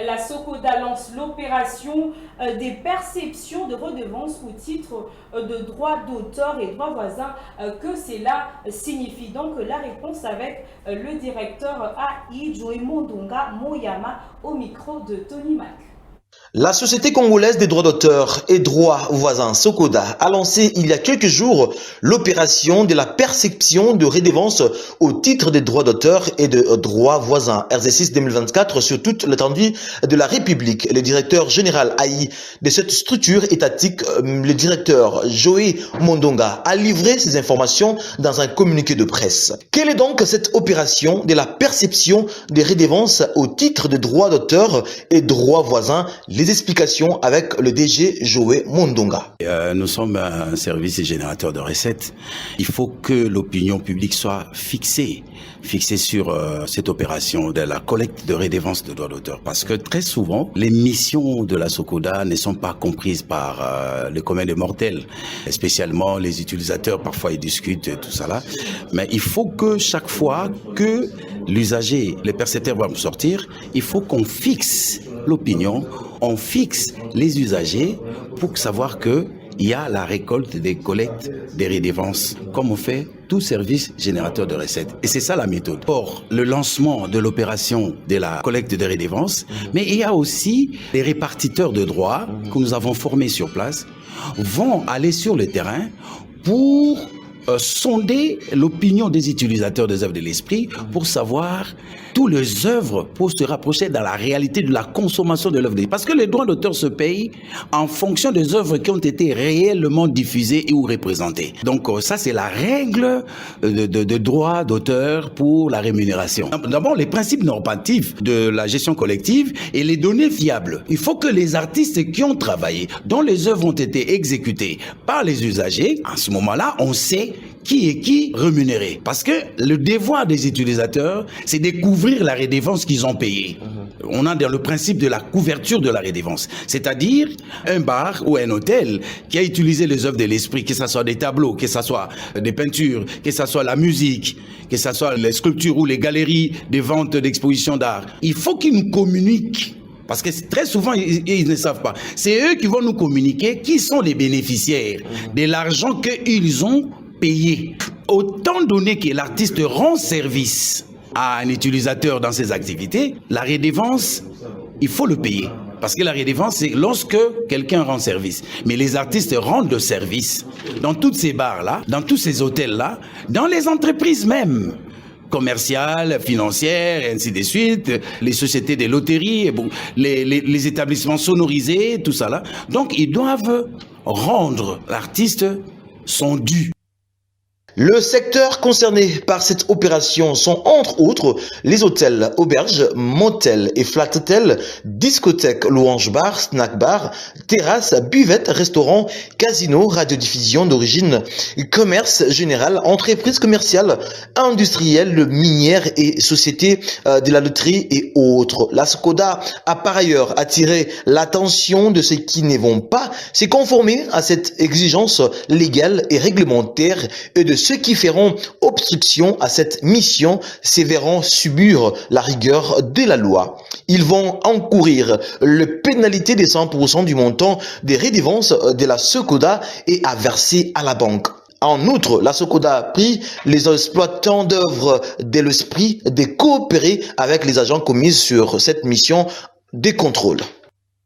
La Socoda lance l'opération des perceptions de redevances au titre de droits d'auteur et droits voisins. Que cela signifie donc la réponse avec le directeur AI Joey Mondonga Moyama au micro de Tony Mac. La Société congolaise des droits d'auteur et droits voisins Socoda a lancé il y a quelques jours l'opération de la perception de redevances au titre des droits d'auteur et de droits voisins RZ6 2024 sur toute l'étendue de la République. Le directeur général AI de cette structure étatique, le directeur Joey Mondonga, a livré ces informations dans un communiqué de presse. Quelle est donc cette opération de la perception des redevances au titre des droits d'auteur et droits voisins? Les explications avec le DG Joey Mondonga. Nous sommes un service générateur de recettes. Il faut que l'opinion publique soit fixée sur cette opération de la collecte de redevances de droits d'auteur. Parce que très souvent, les missions de la Socoda ne sont pas comprises par le commun des mortels. Spécialement les utilisateurs, parfois ils discutent tout ça là. Mais il faut que chaque fois que l'usager, les percepteurs vont sortir, il faut qu'on fixe l'opinion, on fixe les usagers pour savoir que il y a la récolte des collectes des redevances, comme on fait tout service générateur de recettes. Et c'est ça la méthode. Or, le lancement de l'opération de la collecte des redevances, mais il y a aussi les répartiteurs de droits que nous avons formés sur place, vont aller sur le terrain pour sonder l'opinion des utilisateurs des œuvres de l'esprit pour savoir toutes les œuvres pour se rapprocher dans la réalité de la consommation de l'œuvre de l'esprit. Parce que les droits d'auteur se payent en fonction des œuvres qui ont été réellement diffusées ou représentées. Donc ça, c'est la règle de droit d'auteur pour la rémunération. D'abord, les principes normatifs de la gestion collective et les données fiables. Il faut que les artistes qui ont travaillé, dont les œuvres ont été exécutées par les usagers, à ce moment-là, on sait qui est qui rémunéré. Parce que le devoir des utilisateurs, c'est de couvrir la redevance qu'ils ont payée. On a dans le principe de la couverture de la redevance. C'est-à-dire un bar ou un hôtel qui a utilisé les œuvres de l'esprit, que ce soit des tableaux, que ce soit des peintures, que ce soit la musique, que ce soit les sculptures ou les galeries de vente d'expositions d'art. Il faut qu'ils nous communiquent. Parce que très souvent, ils ne savent pas. C'est eux qui vont nous communiquer qui sont les bénéficiaires de l'argent qu'ils ont payé. Autant donné que l'artiste rend service à un utilisateur dans ses activités, la redevance, il faut le payer. Parce que la redevance, c'est lorsque quelqu'un rend service. Mais les artistes rendent le service dans toutes ces bars-là, dans tous ces hôtels-là, dans les entreprises même. Commerciales, financières, et ainsi de suite, les sociétés de loterie, les établissements sonorisés, tout ça là. Donc, ils doivent rendre l'artiste son dû. Le secteur concerné par cette opération sont entre autres les hôtels, auberges, motels et flat hôtels, discothèques, louange bar, snack bar, terrasses, buvettes, restaurants, casinos, radiodiffusion d'origine, commerce général, entreprises commerciales, industrielles, minières et sociétés de la loterie et autres. La Socoda a par ailleurs attiré l'attention de ceux qui ne vont pas se conformer à cette exigence légale et réglementaire et de ceux qui feront obstruction à cette mission se verront subir la rigueur de la loi. Ils vont encourir la pénalité de 100% du montant des redevances de la Socoda et à verser à la banque. En outre, la Socoda prie les exploitants d'œuvres de l'esprit de coopérer avec les agents commis sur cette mission de contrôle.